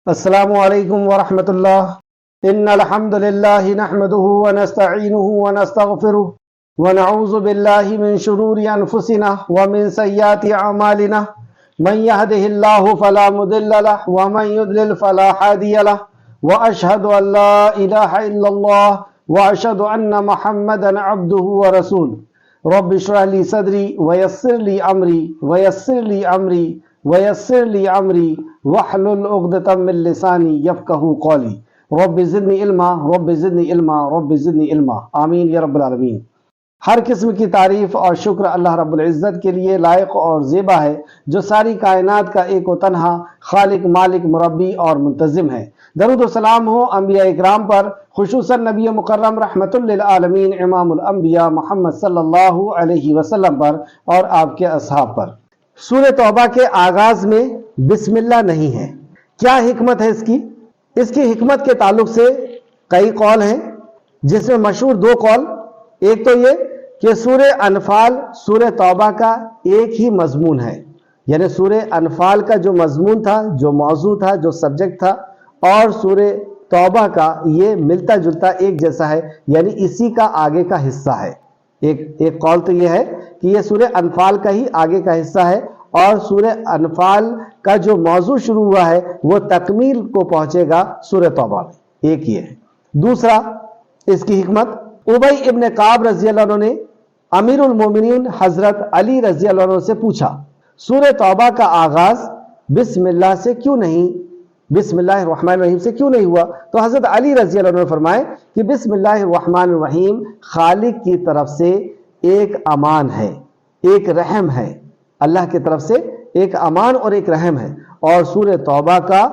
السلام علیکم ورحمۃ اللہ۔ ان الحمد للہ نحمده ونستعینه ونستغفره ونعوذ باللہ من شرور انفسنا ومن سیئات اعمالنا من يهده الله فلا مضل له ومن يضلل فلا هادي له واشهد ان لا اله الا الله واشهد ان محمدا عبده ورسوله رب اشرح لي صدري ويسر لي امري ويسر لي امري واحلل عقدة من لساني يفقهوا قولي رب زدنی علما آمین یا رب العالمین۔ ہر قسم کی تعریف اور شکر اللہ رب العزت کے لیے لائق اور زیبا ہے، جو ساری کائنات کا ایک و تنہا خالق، مالک، مربی اور منتظم ہے۔ درود و سلام ہو انبیاء اکرام پر، خصوصاً نبی مکرم رحمت للعالمین امام الانبیاء محمد صلی اللہ علیہ وسلم پر اور آپ کے اصحاب پر۔ سورہ توبہ کے آغاز میں بسم اللہ نہیں ہے، کیا حکمت ہے اس کی؟ اس کی حکمت کے تعلق سے کئی قول ہیں، جس میں مشہور دو قول۔ ایک تو یہ کہ سورہ انفال سورہ توبہ کا ایک ہی مضمون ہے، یعنی سورہ انفال کا جو مضمون تھا، جو موضوع تھا، جو سبجیکٹ تھا، اور سورہ توبہ کا یہ ملتا جلتا ایک جیسا ہے، یعنی اسی کا آگے کا حصہ ہے۔ ایک قول تو یہ ہے کہ یہ سورہ انفال کا ہی آگے کا حصہ ہے، اور سورہ انفال کا جو موضوع شروع ہوا ہے وہ تکمیل کو پہنچے گا سورہ توبہ میں۔ ایک یہ ہے۔ دوسرا اس کی حکمت، ابی ابن کعب رضی اللہ عنہ نے امیر المومنین حضرت علی رضی اللہ عنہ سے پوچھا، سورہ توبہ کا آغاز بسم اللہ سے کیوں نہیں، بسم اللہ الرحمن الرحیم سے کیوں نہیں ہوا؟ تو حضرت علی رضی اللہ عنہ نے فرمائے کہ بسم اللہ الرحمن الرحیم خالق کی طرف سے ایک امان ہے، ایک رحم ہے، اللہ کی طرف سے ایک امان اور ایک رحم ہے۔ اور سورہ توبہ کا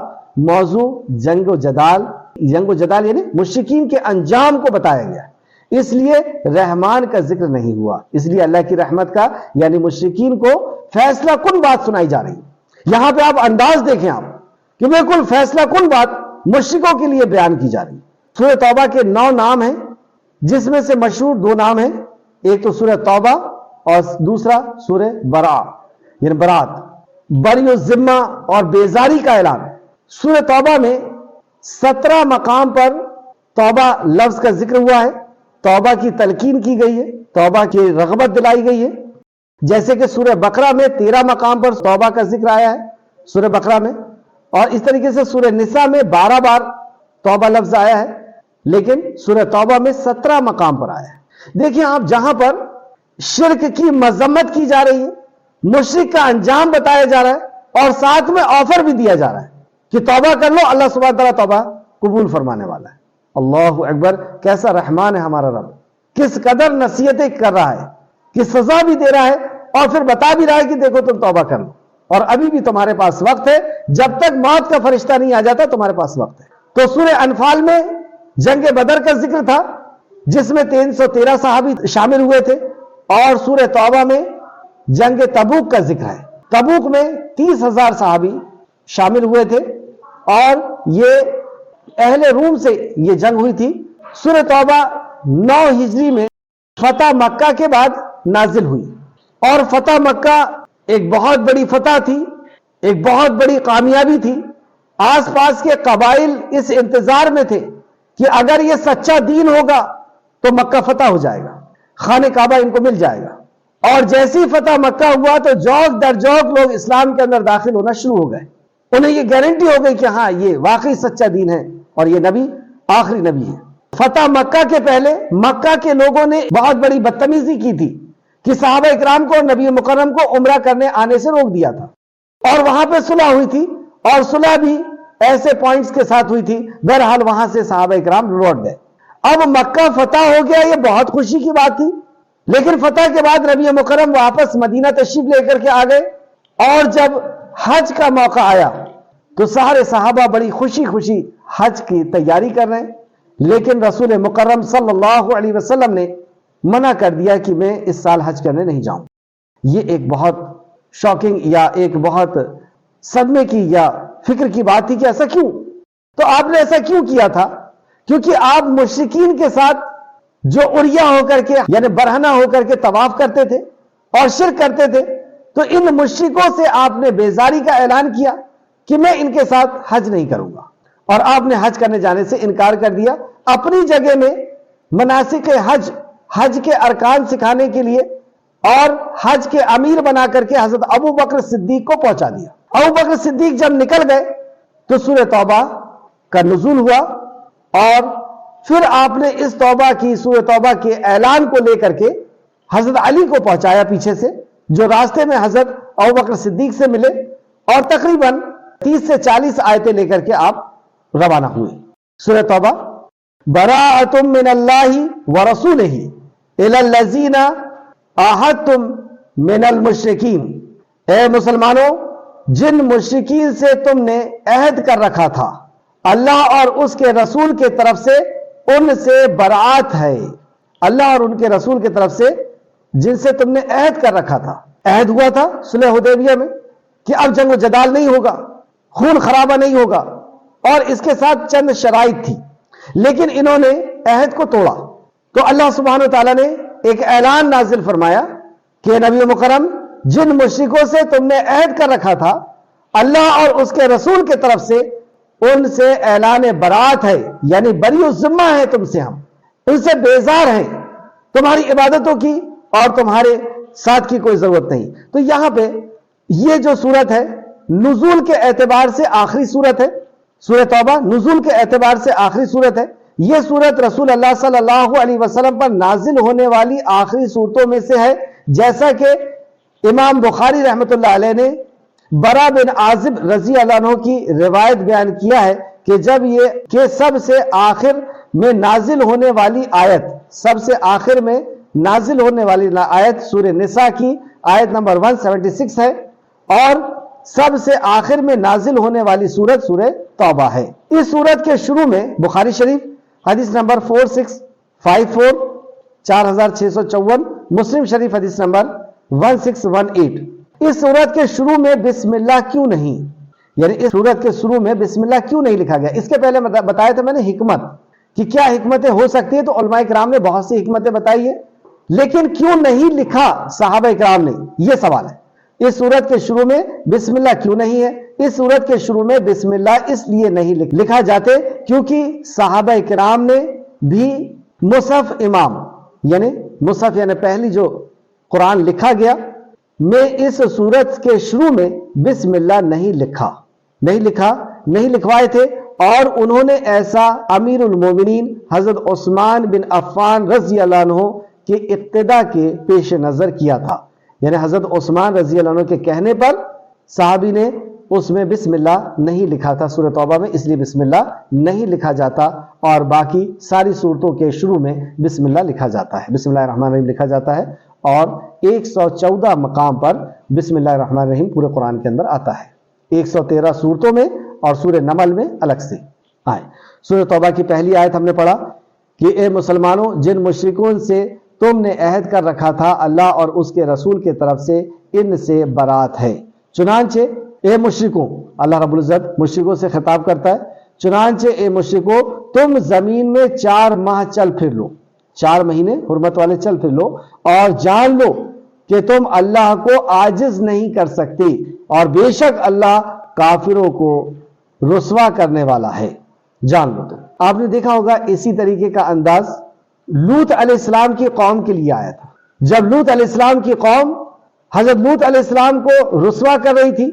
موضوع جنگ و جدال یعنی مشرکین کے انجام کو بتایا گیا ہے، اس لیے رحمان کا ذکر نہیں ہوا، اس لیے اللہ کی رحمت کا یعنی مشرکین کو فیصلہ کن بات سنائی جا رہی ہے۔ یہاں پہ آپ انداز دیکھیں آپ کہ بالکل فیصلہ کن بات مشرکوں کے لیے بیان کی جا رہی ہے۔ سورہ توبہ کے 9 نام ہیں، جس میں سے مشہور 2 نام ہیں، ایک تو سورہ توبہ اور دوسرا سورہ براء یعنی برات، بری الذمہ اور بیزاری کا اعلان۔ سورہ توبہ میں 17 مقام پر توبہ لفظ کا ذکر ہوا ہے، توبہ کی تلقین کی گئی ہے، توبہ کی رغبت دلائی گئی ہے، جیسے کہ سورہ بقرہ میں 13 مقام پر توبہ کا ذکر آیا ہے سورہ بقرہ میں، اور اس طریقے سے سورہ نساء میں 12 بار توبہ لفظ آیا ہے، لیکن سورہ توبہ میں 17 مقام پر آیا ہے۔ دیکھیں آپ، جہاں پر شرک کی مذمت کی جا رہی ہے، مشرک کا انجام بتایا جا رہا ہے، اور ساتھ میں آفر بھی دیا جا رہا ہے کہ توبہ کر لو، اللہ سبحانہ تعالیٰ توبہ قبول فرمانے والا ہے۔ اللہ اکبر، کیسا رحمان ہے ہمارا رب، کس قدر نصیحتیں کر رہا ہے، کہ سزا بھی دے رہا ہے اور پھر بتا بھی رہا ہے کہ دیکھو تم توبہ کر لو، اور ابھی بھی تمہارے پاس وقت ہے، جب تک موت کا فرشتہ نہیں آ جاتا تمہارے پاس وقت ہے۔ تو سورہ انفال میں جنگ بدر کا ذکر تھا، جس میں 313 صحابی شامل ہوئے تھے، اور سورہ توبہ میں جنگ تبوک کا ذکر ہے۔ تبوک میں 30,000 صحابی شامل ہوئے تھے، اور یہ اہل روم سے یہ جنگ ہوئی تھی۔ سورہ توبہ 9 ہجری میں فتح مکہ کے بعد نازل ہوئی، اور فتح مکہ ایک بہت بڑی فتح تھی، ایک بہت بڑی کامیابی تھی۔ آس پاس کے قبائل اس انتظار میں تھے کہ اگر یہ سچا دین ہوگا تو مکہ فتح ہو جائے گا، خانہ کعبہ ان کو مل جائے گا۔ اور جیسی فتح مکہ ہوا تو جوک در جوک لوگ اسلام کے اندر داخل ہونا شروع ہو گئے، انہیں یہ گارنٹی ہو گئی کہ ہاں یہ واقعی سچا دین ہے، اور یہ نبی آخری نبی ہے۔ فتح مکہ کے پہلے مکہ کے لوگوں نے بہت بڑی بدتمیزی کی تھی کہ صحابہ اکرام کو نبی مکرم کو عمرہ کرنے آنے سے روک دیا تھا، اور وہاں پہ صلح ہوئی تھی، اور صلح بھی ایسے پوائنٹس کے ساتھ ہوئی تھی۔ بہرحال وہاں سے صحابہ اکرام لوٹ گئے۔ اب مکہ فتح ہو گیا، یہ بہت خوشی کی بات تھی، لیکن فتح کے بعد نبی مکرم واپس مدینہ تشریف لے کر کے آ گئے، اور جب حج کا موقع آیا تو سارے صحابہ بڑی خوشی خوشی حج کی تیاری کر رہے ہیں، لیکن رسول مکرم صلی اللہ علیہ وسلم نے منع کر دیا کہ میں اس سال حج کرنے نہیں جاؤں۔ یہ ایک بہت شاکنگ یا ایک بہت صدمے کی یا فکر کی بات تھی کہ ایسا کیوں؟ تو آپ نے ایسا کیوں کیا تھا؟ کیونکہ آپ مشرکین کے ساتھ جو عریہ ہو کر کے یعنی برہنہ ہو کر کے طواف کرتے تھے اور شرک کرتے تھے، تو ان مشرکوں سے آپ نے بیزاری کا اعلان کیا کہ میں ان کے ساتھ حج نہیں کروں گا، اور آپ نے حج کرنے جانے سے انکار کر دیا۔ اپنی جگہ میں مناسک حج کے ارکان سکھانے کے لیے اور حج کے امیر بنا کر کے حضرت ابو بکر صدیق کو پہنچا دیا۔ ابو بکر صدیق جب نکل گئے تو سورہ توبہ کا نزول ہوا، اور پھر آپ نے اس توبہ کی، سورہ توبہ کے اعلان کو لے کر کے حضرت علی کو پہنچایا پیچھے سے، جو راستے میں حضرت ابو بکر صدیق سے ملے، اور تقریباً 30 سے 40 آیتیں لے کر کے آپ روانہ ہوئے۔ سورہ توبہ، براءۃ من اللہ ورسولہ الی الذین عاہدتم من المشرکین، اے مسلمانوں، جن مشرکین سے تم نے عہد کر رکھا تھا، اللہ اور اس کے رسول کے طرف سے ان سے برات ہے۔ اللہ اور ان کے رسول کی طرف سے جن سے تم نے عہد کر رکھا تھا، عہد ہوا تھا صلح حدیبیہ میں کہ اب جنگ و جدال نہیں ہوگا، خون خرابہ نہیں ہوگا، اور اس کے ساتھ چند شرائط تھی، لیکن انہوں نے عہد کو توڑا۔ تو اللہ سبحانہ وتعالیٰ نے ایک اعلان نازل فرمایا کہ نبی مکرم، جن مشرکوں سے تم نے عہد کر رکھا تھا، اللہ اور اس کے رسول کی طرف سے ان سے اعلان برات ہے، یعنی بری الذمہ ہے تم سے، ہم ان سے بیزار ہیں، تمہاری عبادتوں کی اور تمہارے ساتھ کی کوئی ضرورت نہیں۔ تو یہاں پہ یہ جو صورت ہے نزول کے اعتبار سے آخری صورت ہے، سورہ توبہ نزول کے اعتبار سے آخری صورت ہے۔ یہ صورت رسول اللہ صلی اللہ علیہ وسلم پر نازل ہونے والی آخری صورتوں میں سے ہے، جیسا کہ امام بخاری رحمۃ اللہ علیہ نے برا بن عازب رضی اللہ عنہ کی روایت بیان کیا ہے کہ جب یہ کہ سب سے آخر میں نازل ہونے والی آیت، سب سے آخر میں نازل ہونے والی آیت سورہ نساء کی آیت نمبر 176 ہے، اور سب سے آخر میں نازل ہونے والی سورت سورہ توبہ ہے۔ اس سورت کے شروع میں بخاری شریف حدیث نمبر 4654، 4654، مسلم شریف حدیث نمبر 1618، اس سورت کے شروع میں بسم اللہ کیوں نہیں، یعنی اس سورت کے شروع میں بسم اللہ کیوں نہیں لکھا گیا؟ اس کے پہلے بتایا تھا میں نے حکمت، کہ کیا حکمتیں ہو سکتی ہیں، تو علماء کرام نے بہت سی حکمتیں بتائی ہیں، لیکن کیوں نہیں لکھا صحابہ کرام نے، یہ سوال ہے۔ اس سورت کے شروع میں بسم اللہ کیوں نہیں ہے؟ اس سورت کے شروع میں بسم اللہ اس لیے نہیں لکھا جاتے کیونکہ صحابہ کرام نے بھی مصحف امام، یعنی مصحف یعنی پہلی جو قرآن لکھا گیا میں اس سورت کے شروع میں بسم اللہ نہیں لکھوائے تھے، اور انہوں نے ایسا امیر المومنین حضرت عثمان بن عفان رضی اللہ عنہ کے اقتداء کے پیش نظر کیا تھا، یعنی حضرت عثمان رضی اللہ عنہ کے کہنے پر صحابی نے اس میں بسم اللہ نہیں لکھا تھا سورہ توبہ میں، اس لیے بسم اللہ نہیں لکھا جاتا، اور باقی ساری صورتوں کے شروع میں بسم اللہ لکھا جاتا ہے، بسم اللہ الرحمن الرحیم لکھا جاتا ہے، اور 114 مقام پر بسم اللہ الرحمن الرحیم پورے قرآن کے اندر آتا ہے، 113 صورتوں میں اور سورہ نمل میں الگ سے آئے۔ سورہ توبہ کی پہلی آیت ہم نے پڑھا کہ اے مسلمانوں، جن مشرکوں سے تم نے عہد کر رکھا تھا، اللہ اور اس کے رسول کی طرف سے ان سے برات ہے۔ چنانچہ اے مشرکوں، اللہ رب العزت مشرکوں سے خطاب کرتا ہے، چنانچہ اے مشرکوں، تم زمین میں 4 ماہ چل پھر لو، 4 مہینے حرمت والے چل پھر لو، اور جان لو کہ تم اللہ کو عاجز نہیں کر سکتے، اور بے شک اللہ کافروں کو رسوا کرنے والا ہے، جان لو۔ تم آپ نے دیکھا ہوگا اسی طریقے کا انداز لوط علیہ السلام کی قوم کے لیے آیا تھا، جب لوط علیہ السلام کی قوم حضرت لوط علیہ السلام کو رسوا کر رہی تھی،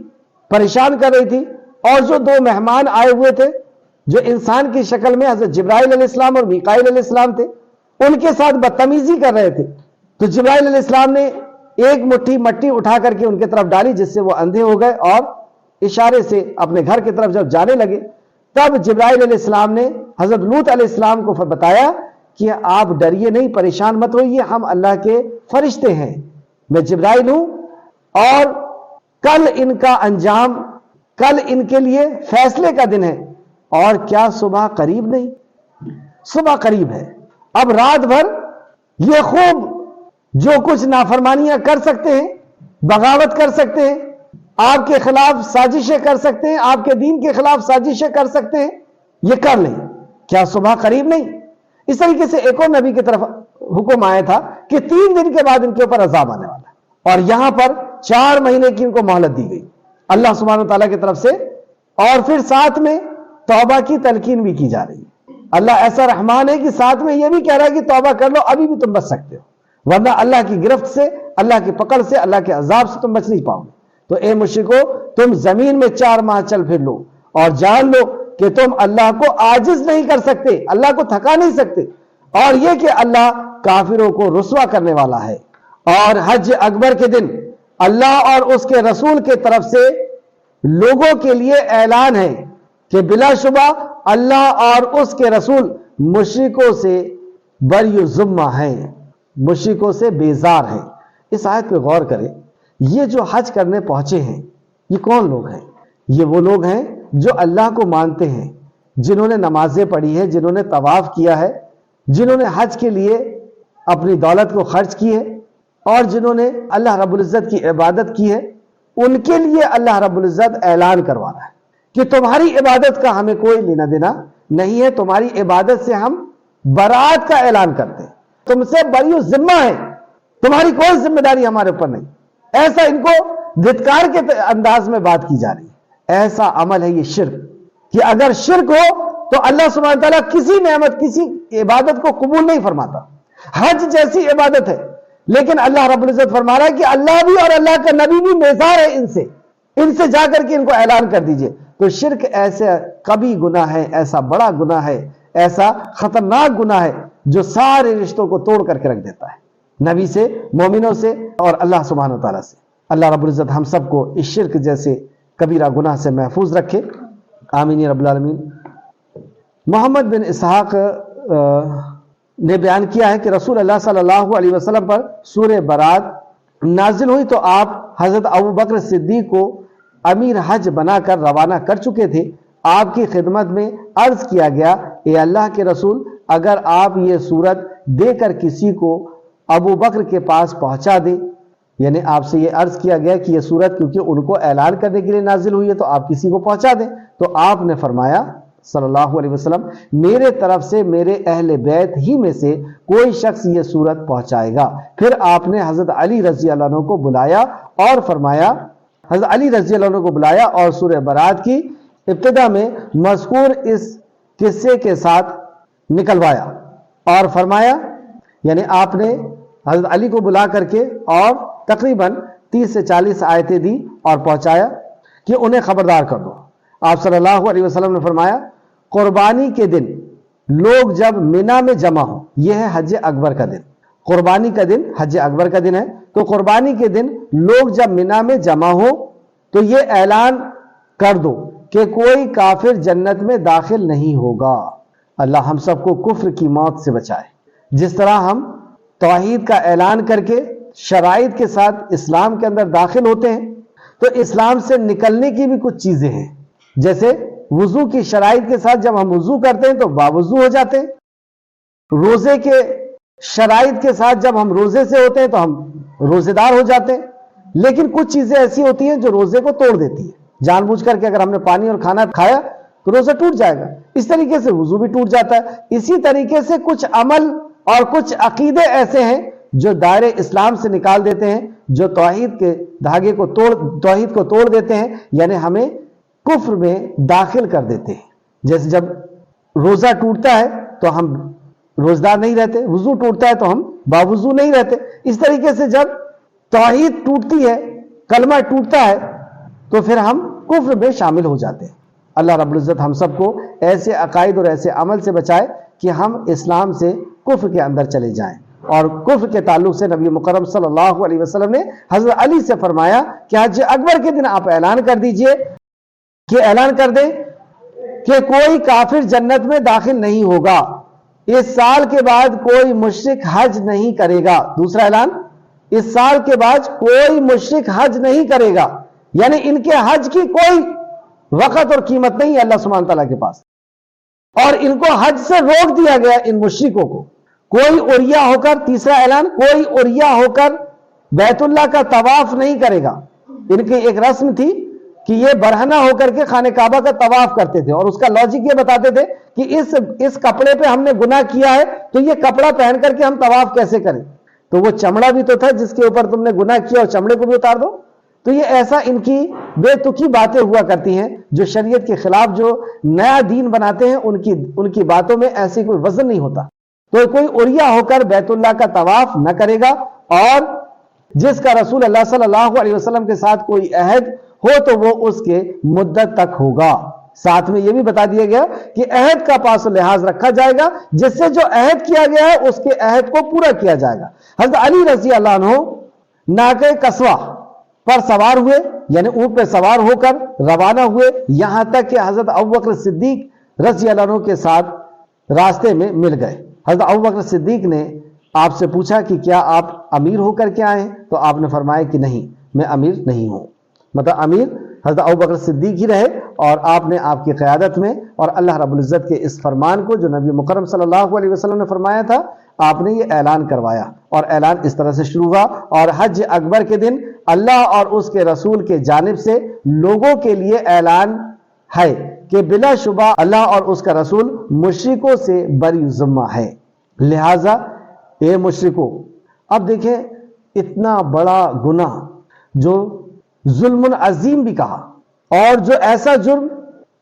پریشان کر رہی تھی، اور جو 2 مہمان آئے ہوئے تھے جو انسان کی شکل میں حضرت جبرائیل علیہ السلام اور میکائیل علیہ السلام تھے، ان کے ساتھ بدتمیزی کر رہے تھے، تو جبرائیل علیہ السلام نے ایک مٹھی مٹی اٹھا کر کے ان کی طرف ڈالی، جس سے وہ اندھے ہو گئے، اور اشارے سے اپنے گھر کی طرف جب جانے لگے، تب جبرائیل علیہ السلام نے حضرت لوط علیہ السلام کو بتایا کہ آپ ڈریے نہیں، پریشان مت ہوئیے، ہم اللہ کے فرشتے ہیں، میں جبرائیل ہوں، اور کل ان کا انجام، کل ان کے لیے فیصلے کا دن ہے، اور کیا صبح قریب نہیں؟ صبح قریب ہے، اب رات بھر یہ خوب جو کچھ نافرمانیاں کر سکتے ہیں، بغاوت کر سکتے ہیں، آپ کے خلاف سازشیں کر سکتے ہیں، آپ کے دین کے خلاف سازشیں کر سکتے ہیں، یہ کر لیں، کیا صبح قریب نہیں؟ اس طریقے سے ایک اور نبی کی طرف حکم آیا تھا کہ 3 دن کے بعد ان کے اوپر عذاب آنے والا ہے، اور یہاں پر 4 مہینے کی ان کو مہلت دی گئی۔ اللہ سبحانہ و تعالیٰ کی طرف سے اور پھر ساتھ میں توبہ کی تلقین بھی کی جا رہی ہے۔ اللہ ایسا رحمان ہے کہ ساتھ میں یہ بھی کہہ رہا ہے کہ توبہ کر لو، ابھی بھی تم بچ سکتے ہو، ورنہ اللہ کی گرفت سے، اللہ کی پکڑ سے، اللہ کے عذاب سے تم بچ نہیں پاؤ گے۔ تو اے مشرکو، تم زمین میں 4 ماہ چل پھر لو اور جان لو کہ تم اللہ کو عاجز نہیں کر سکتے، اللہ کو تھکا نہیں سکتے، اور یہ کہ اللہ کافروں کو رسوا کرنے والا ہے۔ اور حج اکبر کے دن اللہ اور اس کے رسول کے طرف سے لوگوں کے لیے اعلان ہے کہ بلا شبہ اللہ اور اس کے رسول مشرکوں سے بری ذمہ ہیں، مشرکوں سے بیزار ہیں۔ اس آیت پہ غور کریں، یہ جو حج کرنے پہنچے ہیں یہ کون لوگ ہیں؟ یہ وہ لوگ ہیں جو اللہ کو مانتے ہیں، جنہوں نے نمازیں پڑھی ہے، جنہوں نے طواف کیا ہے، جنہوں نے حج کے لیے اپنی دولت کو خرچ کی ہے، اور جنہوں نے اللہ رب العزت کی عبادت کی ہے۔ ان کے لیے اللہ رب العزت اعلان کروا رہا ہے کہ تمہاری عبادت کا ہمیں کوئی لینا دینا نہیں ہے، تمہاری عبادت سے ہم برات کا اعلان کرتے ہیں، تم سے بری ذمہ ہے، تمہاری کوئی ذمہ داری ہمارے اوپر نہیں۔ ایسا ان کو دھتکار کے انداز میں بات کی جا رہی ہے۔ ایسا عمل ہے یہ شرک، کہ اگر شرک ہو تو اللہ سبحانہ تعالیٰ کسی نعمت، کسی عبادت کو قبول نہیں فرماتا۔ حج جیسی عبادت ہے، لیکن اللہ رب العزت فرما رہا ہے کہ اللہ بھی اور اللہ کا نبی بھی بیزار ہے ان سے جا کر کے ان کو اعلان کر دیجئے۔ تو شرک ایسا کبھی گناہ ہے، ایسا بڑا گناہ ہے، ایسا خطرناک گناہ ہے جو سارے رشتوں کو توڑ کر کے رکھ دیتا ہے، نبی سے، مومنوں سے اور اللہ سبحانہ تعالیٰ سے۔ اللہ رب العزت ہم سب کو اس شرک جیسے کبیرہ گناہ سے محفوظ رکھے، آمین یا رب العالمین۔ محمد بن اسحاق نے بیان کیا ہے کہ رسول اللہ صلی اللہ علیہ وسلم پر سورہ برات نازل ہوئی تو آپ حضرت ابوبکر صدیق کو امیر حج بنا کر روانہ کر چکے تھے۔ آپ کی خدمت میں عرض کیا گیا، اے اللہ کے رسول، اگر آپ یہ صورت دے کر کسی کو ابو بکر کے پاس پہنچا دیں، یعنی آپ سے یہ عرض کیا گیا کہ یہ صورت کیونکہ ان کو اعلان کرنے کے لیے نازل ہوئی ہے تو آپ کسی کو پہنچا دیں، تو آپ نے فرمایا صلی اللہ علیہ وسلم، میرے طرف سے میرے اہل بیت ہی میں سے کوئی شخص یہ صورت پہنچائے گا۔ پھر آپ نے حضرت علی رضی اللہ عنہ کو بلایا اور فرمایا، حضرت علی رضی اللہ عنہ کو بلایا اور سورہ برات کی ابتدا میں مذکور اس قصے کے ساتھ نکلوایا اور فرمایا، یعنی آپ نے حضرت علی کو بلا کر کے اور تقریباً 30 سے 40 آیتیں دی اور پہنچایا کہ انہیں خبردار کر دو۔ آپ صلی اللہ علیہ وسلم نے فرمایا، قربانی کے دن لوگ جب مینا میں جمع ہوں، یہ ہے حج اکبر کا دن، قربانی کا دن حج اکبر کا دن ہے، تو قربانی کے دن لوگ جب مینا میں جمع ہو تو یہ اعلان کر دو کہ کوئی کافر جنت میں داخل نہیں ہوگا۔ اللہ ہم سب کو کفر کی موت سے بچائے۔ جس طرح ہم توحید کا اعلان کر کے شرائط کے ساتھ اسلام کے اندر داخل ہوتے ہیں، تو اسلام سے نکلنے کی بھی کچھ چیزیں ہیں، جیسے وضو کی شرائط کے ساتھ جب ہم وضو کرتے ہیں تو باوضو ہو جاتے ہیں، روزے کے شرائط کے ساتھ جب ہم روزے سے ہوتے ہیں تو ہم روزے دار ہو جاتے ہیں، لیکن کچھ چیزیں ایسی ہوتی ہیں جو روزے کو توڑ دیتی ہیں۔ جان بوجھ کر کے اگر ہم نے پانی اور کھانا کھایا تو روزہ ٹوٹ جائے گا، اس طریقے سے وضو بھی ٹوٹ جاتا ہے۔ اسی طریقے سے کچھ عمل اور کچھ عقیدے ایسے ہیں جو دائرے اسلام سے نکال دیتے ہیں، جو توحید کے دھاگے کو توحید کو توڑ دیتے ہیں، یعنی ہمیں کفر میں داخل کر دیتے ہیں۔ جیسے جب روزہ ٹوٹتا ہے تو ہم روزدار نہیں رہتے، وضو ٹوٹتا ہے تو ہم باوضو نہیں رہتے۔ اس طریقے سے جب توحید ٹوٹتی ہے، کلمہ ٹوٹتا ہے، تو پھر ہم کفر میں شامل ہو جاتے ہیں۔ اللہ رب العزت ہم سب کو ایسے عقائد اور ایسے عمل سے بچائے کہ ہم اسلام سے کفر کے اندر چلے جائیں۔ اور کفر کے تعلق سے نبی مکرم صلی اللہ علیہ وسلم نے حضرت علی سے فرمایا کہ حج اکبر کے دن آپ اعلان کر دیجئے، کہ اعلان کر دیں کہ کوئی کافر جنت میں داخل نہیں ہوگا، اس سال کے بعد کوئی مشرک حج نہیں کرے گا۔ دوسرا اعلان، اس سال کے بعد کوئی مشرک حج نہیں کرے گا، یعنی ان کے حج کی کوئی وقت اور قیمت نہیں ہے اللہ سبحانہ تعالیٰ کے پاس، اور ان کو حج سے روک دیا گیا۔ ان مشرکوں کو کوئی عریہ ہو کر، تیسرا اعلان، کوئی عریہ ہو کر بیت اللہ کا طواف نہیں کرے گا۔ ان کی ایک رسم تھی کہ یہ برہنہ ہو کر کے خانہ کعبہ کا طواف کرتے تھے، اور اس کا لاجک یہ بتاتے تھے کہ اس کپڑے پہ ہم نے گناہ کیا ہے تو یہ کپڑا پہن کر کے ہم طواف کیسے کریں؟ تو وہ چمڑا بھی تو تھا جس کے اوپر تم نے گناہ کیا، اور چمڑے کو بھی اتار دو۔ تو یہ ایسا ان کی بے تکی باتیں ہوا کرتی ہیں، جو شریعت کے خلاف جو نیا دین بناتے ہیں ان کی باتوں میں ایسی کوئی وزن نہیں ہوتا۔ تو کوئی اوریا ہو کر بیت اللہ کا طواف نہ کرے گا، اور جس کا رسول اللہ صلی اللہ علیہ وسلم کے ساتھ کوئی عہد ہو تو وہ اس کے مدت تک ہوگا۔ ساتھ میں یہ بھی بتا دیا گیا کہ عہد کا پاس و لحاظ رکھا جائے گا، جس سے جو عہد کیا گیا ہے اس کے عہد کو پورا کیا جائے گا۔ حضرت علی رضی اللہ عنہ ناقہ قصوہ پر سوار ہوئے، یعنی اونٹ پہ سوار ہو کر روانہ ہوئے، یہاں تک کہ حضرت ابوبکر صدیق رضی اللہ عنہ کے ساتھ راستے میں مل گئے۔ حضرت ابوبکر صدیق نے آپ سے پوچھا کہ کیا آپ امیر ہو کر کے آئے ہیں؟ تو آپ نے فرمایا کہ نہیں، میں امیر نہیں ہوں۔ مطلب امیر حضرت ابوبکر صدیق ہی رہے، اور آپ نے آپ کی قیادت میں اور اللہ رب العزت کے اس فرمان کو جو نبی مکرم صلی اللہ علیہ وسلم نے فرمایا تھا، آپ نے یہ اعلان کروایا، اور اعلان اس طرح سے شروع ہوا۔ اور حج اکبر کے دن اللہ اور اس کے رسول کے جانب سے لوگوں کے لیے اعلان ہے کہ بلا شبہ اللہ اور اس کا رسول مشرکوں سے بری ذمہ ہے، لہذا اے مشرکو۔ اب دیکھیں اتنا بڑا گناہ جو ظلم عظیم بھی کہا، اور جو ایسا جرم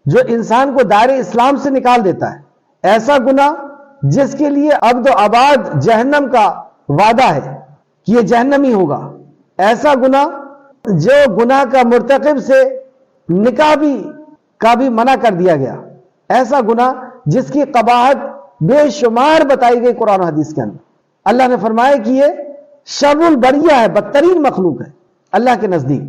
جو انسان کو دائرے اسلام سے نکال دیتا ہے، ایسا گناہ جس کے لیے ابد و آباد جہنم کا وعدہ ہے کہ یہ جہنمی ہوگا، ایسا گناہ جو گناہ کا مرتکب سے نکاح کا بھی منع کر دیا گیا، ایسا گناہ جس کی قباحت بے شمار بتائی گئی قرآن و حدیث کے اندر۔ اللہ نے فرمایا کہ یہ شر البریہ ہے، بدترین مخلوق ہے اللہ کے نزدیک،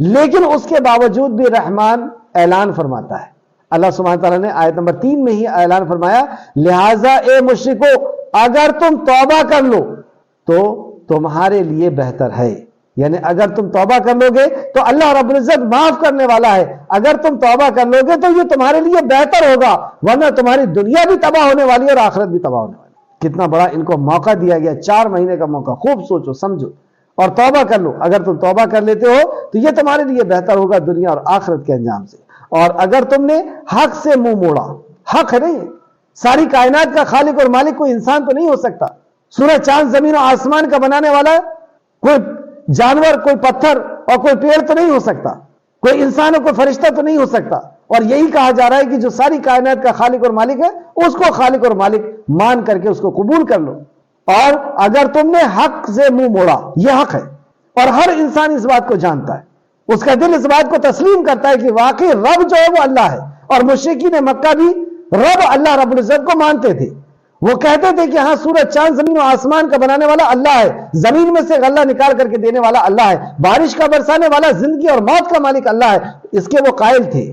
لیکن اس کے باوجود بھی رحمان اعلان فرماتا ہے۔ اللہ سبحانہ تعالیٰ نے آیت نمبر 3 میں ہی اعلان فرمایا، لہٰذا اے مشرکو اگر تم توبہ کر لو تو تمہارے لیے بہتر ہے، یعنی اگر تم توبہ کر لو گے تو اللہ رب العزت معاف کرنے والا ہے، اگر تم توبہ کر لو گے تو یہ تمہارے لیے بہتر ہوگا، ورنہ تمہاری دنیا بھی تباہ ہونے والی ہے اور آخرت بھی تباہ ہونے والی ہے۔ کتنا بڑا ان کو موقع دیا گیا، 4 مہینے کا موقع، خوب سوچو سمجھو اور توبہ کر لو۔ اگر تم توبہ کر لیتے ہو تو یہ تمہارے لیے بہتر ہوگا دنیا اور آخرت کے انجام سے، اور اگر تم نے حق سے منہ موڑا، حق ہے نہیں، ساری کائنات کا خالق اور مالک کوئی انسان تو نہیں ہو سکتا، سورج چاند زمین و آسمان کا بنانے والا کوئی جانور، کوئی پتھر اور کوئی پیڑ تو نہیں ہو سکتا، کوئی انسان اور کوئی فرشتہ تو نہیں ہو سکتا، اور یہی کہا جا رہا ہے کہ جو ساری کائنات کا خالق اور مالک ہے اس کو خالق اور مالک مان کر کے اس کو قبول کر لو۔ اور اگر تم نے حق سے منہ موڑا، یہ حق ہے اور ہر انسان اس بات کو جانتا ہے، اس کا دل اس بات کو تسلیم کرتا ہے کہ واقعی رب جو ہے وہ اللہ ہے، اور مشرکین مکہ بھی رب اللہ رب العزت کو مانتے تھے، وہ کہتے تھے کہ ہاں سورج چاند زمین و آسمان کا بنانے والا اللہ ہے، زمین میں سے غلہ نکال کر کے دینے والا اللہ ہے، بارش کا برسانے والا، زندگی اور موت کا مالک اللہ ہے، اس کے وہ قائل تھے،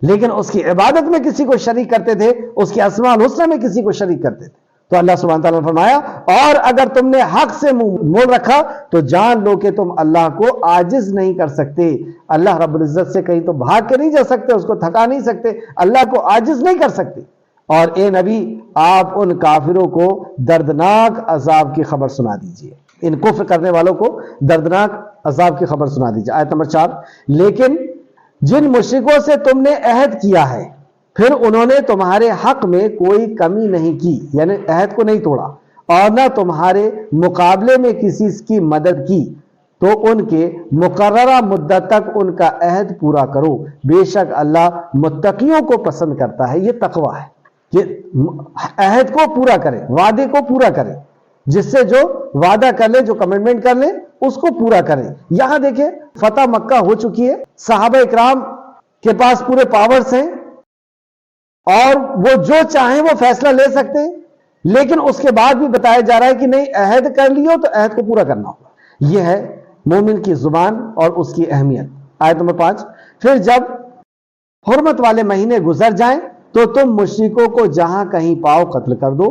لیکن اس کی عبادت میں کسی کو شریک کرتے تھے، اس کے اسماء الحسنی میں کسی کو شریک کرتے تھے۔ تو اللہ سبحانہ تعالیٰ نے فرمایا اور اگر تم نے حق سے منہ موڑ رکھا تو جان لو کہ تم اللہ کو عاجز نہیں کر سکتے، اللہ رب العزت سے کہیں تو بھاگ کے نہیں جا سکتے، اس کو تھکا نہیں سکتے، اللہ کو عاجز نہیں کر سکتے۔ اور اے نبی آپ ان کافروں کو دردناک عذاب کی خبر سنا دیجئے، ان کفر کرنے والوں کو دردناک عذاب کی خبر سنا دیجئے۔ آیت نمبر 4، لیکن جن مشرکوں سے تم نے عہد کیا ہے پھر انہوں نے تمہارے حق میں کوئی کمی نہیں کی، یعنی عہد کو نہیں توڑا، اور نہ تمہارے مقابلے میں کسی کی مدد کی، تو ان کے مقررہ مدت تک ان کا عہد پورا کرو، بے شک اللہ متقیوں کو پسند کرتا ہے۔ یہ تقوی ہے کہ عہد کو پورا کرے، وعدے کو پورا کرے، جس سے جو وعدہ کر لے، جو کمٹمنٹ کر لے اس کو پورا کرے۔ یہاں دیکھیں فتح مکہ ہو چکی ہے، صحابہ اکرام کے پاس پورے پاورز ہیں اور وہ جو چاہیں وہ فیصلہ لے سکتے ہیں، لیکن اس کے بعد بھی بتایا جا رہا ہے کہ نہیں، عہد کر لیو تو عہد کو پورا کرنا ہوگا۔ یہ ہے مومن کی زبان اور اس کی اہمیت۔ آیت نمبر 5، پھر جب حرمت والے مہینے گزر جائیں تو تم مشرکوں کو جہاں کہیں پاؤ قتل کر دو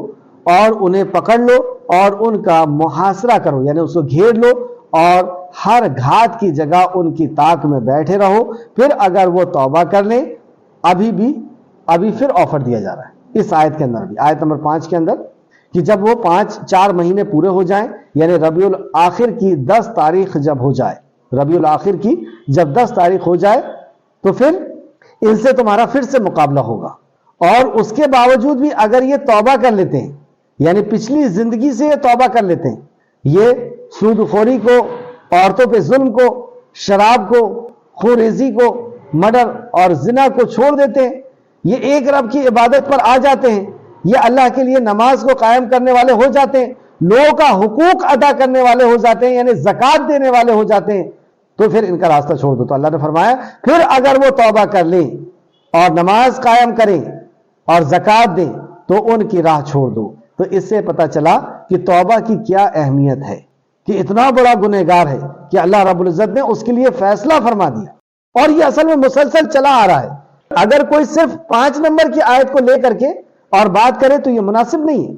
اور انہیں پکڑ لو اور ان کا محاصرہ کرو، یعنی اس کو گھیر لو اور ہر گھات کی جگہ ان کی طاق میں بیٹھے رہو، پھر اگر وہ توبہ کر لیں، ابھی پھر آفر دیا جا رہا ہے اس آیت کے اندر بھی، آیت نمبر 5 کے اندر، کہ جب وہ 4 مہینے پورے ہو جائیں، یعنی ربیع الاخر کی 10 تاریخ جب ہو جائے، ربیع الاخر کی جب 10 تاریخ ہو جائے تو پھر ان سے تمہارا پھر سے مقابلہ ہوگا، اور اس کے باوجود بھی اگر یہ توبہ کر لیتے ہیں، یعنی پچھلی زندگی سے یہ توبہ کر لیتے ہیں، یہ سود خوری کو، عورتوں پہ ظلم کو شراب کو، خوریزی کو، مرڈر اور زنا کو چھوڑ دیتے ہیں، یہ ایک رب کی عبادت پر آ جاتے ہیں، یہ اللہ کے لیے نماز کو قائم کرنے والے ہو جاتے ہیں، لوگوں کا حقوق ادا کرنے والے ہو جاتے ہیں، یعنی زکوٰۃ دینے والے ہو جاتے ہیں، تو پھر ان کا راستہ چھوڑ دو۔ تو اللہ نے فرمایا پھر اگر وہ توبہ کر لیں اور نماز قائم کریں اور زکوٰۃ دیں تو ان کی راہ چھوڑ دو۔ تو اس سے پتہ چلا کہ توبہ کی کیا اہمیت ہے، کہ اتنا بڑا گنہگار ہے کہ اللہ رب العزت نے اس کے لیے فیصلہ فرما دیا، اور یہ اصل میں مسلسل چلا آ رہا ہے۔ اگر کوئی صرف 5 نمبر کی آیت کو لے کر کے اور بات کرے تو یہ مناسب نہیں ہے،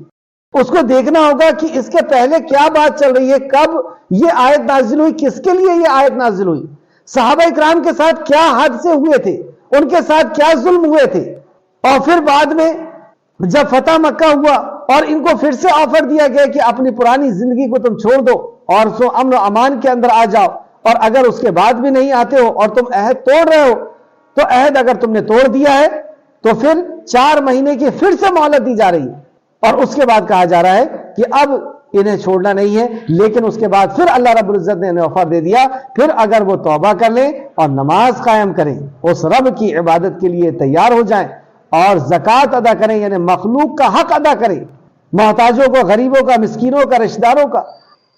اس کو دیکھنا ہوگا کہ اس کے پہلے کیا بات چل رہی ہے، کب یہ آیت نازل ہوئی، کس کے لیے یہ آیت نازل ہوئی، صحابہ اکرام کے ساتھ کیا حادثے ہوئے تھے، ان کے ساتھ کیا ظلم ہوئے تھے، اور پھر بعد میں جب فتح مکہ ہوا اور ان کو پھر سے آفر دیا گیا کہ اپنی پرانی زندگی کو تم چھوڑ دو اور سو امن و امان کے اندر آ جاؤ، اور اگر اس کے بعد بھی نہیں آتے ہو اور تم عہد توڑ رہے ہو، تو عہد اگر تم نے توڑ دیا ہے تو پھر 4 مہینے کی پھر سے مہلت دی جا رہی ہے، اور اس کے بعد کہا جا رہا ہے کہ اب انہیں چھوڑنا نہیں ہے، لیکن اس کے بعد پھر اللہ رب العزت نے انہیں آفر دے دیا، پھر اگر وہ توبہ کر لیں اور نماز قائم کریں، اس رب کی عبادت کے لیے تیار ہو جائیں اور زکوٰۃ ادا کریں، یعنی مخلوق کا حق ادا کریں، محتاجوں کو، غریبوں کا، مسکینوں کا، رشتہ داروں کا،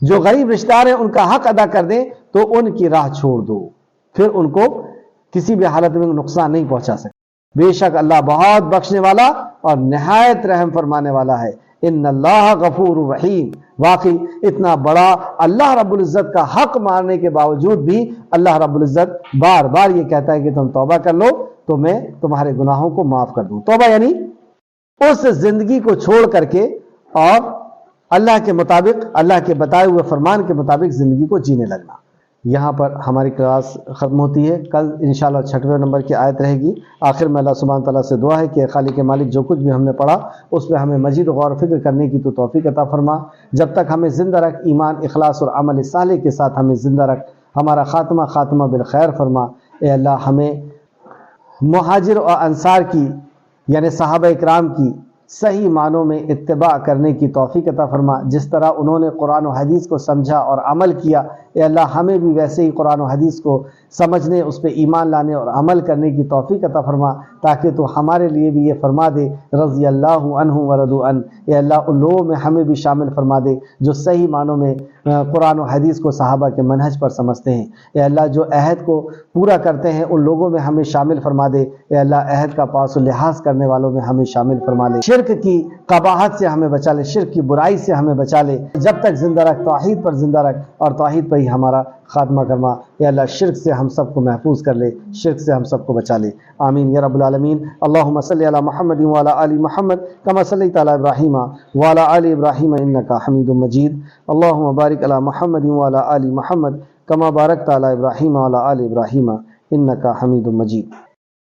جو غریب رشتہ دار ہیں ان کا حق ادا کر دیں، تو ان کی راہ چھوڑ دو، پھر ان کو کسی بھی حالت میں نقصان نہیں پہنچا سکتے۔ بے شک اللہ بہت بخشنے والا اور نہایت رحم فرمانے والا ہے۔ ان اللہ غفور رحیم، واقعی اتنا بڑا اللہ رب العزت کا حق ماننے کے باوجود بھی اللہ رب العزت بار بار یہ کہتا ہے کہ تم توبہ کر لو تو میں تمہارے گناہوں کو معاف کر دوں۔ توبہ یعنی اس زندگی کو چھوڑ کر کے اور اللہ کے مطابق، اللہ کے بتائے ہوئے فرمان کے مطابق زندگی کو جینے لگنا۔ یہاں پر ہماری کلاس ختم ہوتی ہے، کل انشاءاللہ 6ویں نمبر کی آیت رہے گی۔ آخر میں اللہ سبحانہ تعالیٰ سے دعا ہے کہ خالق مالک جو کچھ بھی ہم نے پڑھا اس پہ ہمیں مزید غور و فکر کرنے کی تو توفیق عطا فرما، جب تک ہمیں زندہ رکھ، ایمان، اخلاص اور عمل صالح کے ساتھ ہمیں زندہ رکھ، ہمارا خاتمہ بالخیر فرما۔ اے اللہ ہمیں مہاجر اور انصار کی، یعنی صحابہ اکرام کی صحیح معنوں میں اتباع کرنے کی توفیق عطا فرما، جس طرح انہوں نے قرآن و حدیث کو سمجھا اور عمل کیا۔ اے اللہ ہمیں بھی ویسے ہی قرآن و حدیث کو سمجھنے، اس پہ ایمان لانے اور عمل کرنے کی توفیق عطا فرما، تاکہ تو ہمارے لیے بھی یہ فرما دے رضی اللہ عنہم ورضوا عنہ۔ اے اللہ ان لوگوں میں ہمیں بھی شامل فرما دے جو صحیح معنوں میں قرآن و حدیث کو صحابہ کے منہج پر سمجھتے ہیں۔ اے اللہ جو عہد کو پورا کرتے ہیں ان لوگوں میں ہمیں شامل فرما دے۔ اے اللہ عہد کا پاس و لحاظ کرنے والوں میں ہمیں شامل فرما لے، شرک کی قباحت سے ہمیں بچا لے، شرک کی برائی سے ہمیں بچا لے، جب تک زندہ رکھ توحید پر زندہ رکھ اور توحید پر ہی ہمارا خاتمہ کرما۔ اے اللہ شرک سے ہم سب کو محفوظ کر لے، شرک سے ہم سب کو بچا لے، آمین یا رب العالمین۔ اللہم صلی علی محمد وعلی آل محمد کما صلیت علی ابراہیم وعلی آل ابراہیم انک حمید مجید۔ اللہم بارک علی محمد وعلی آل محمد کما بارکت علی ابراہیم وعلی آل ابراہیم انک حمید مجید۔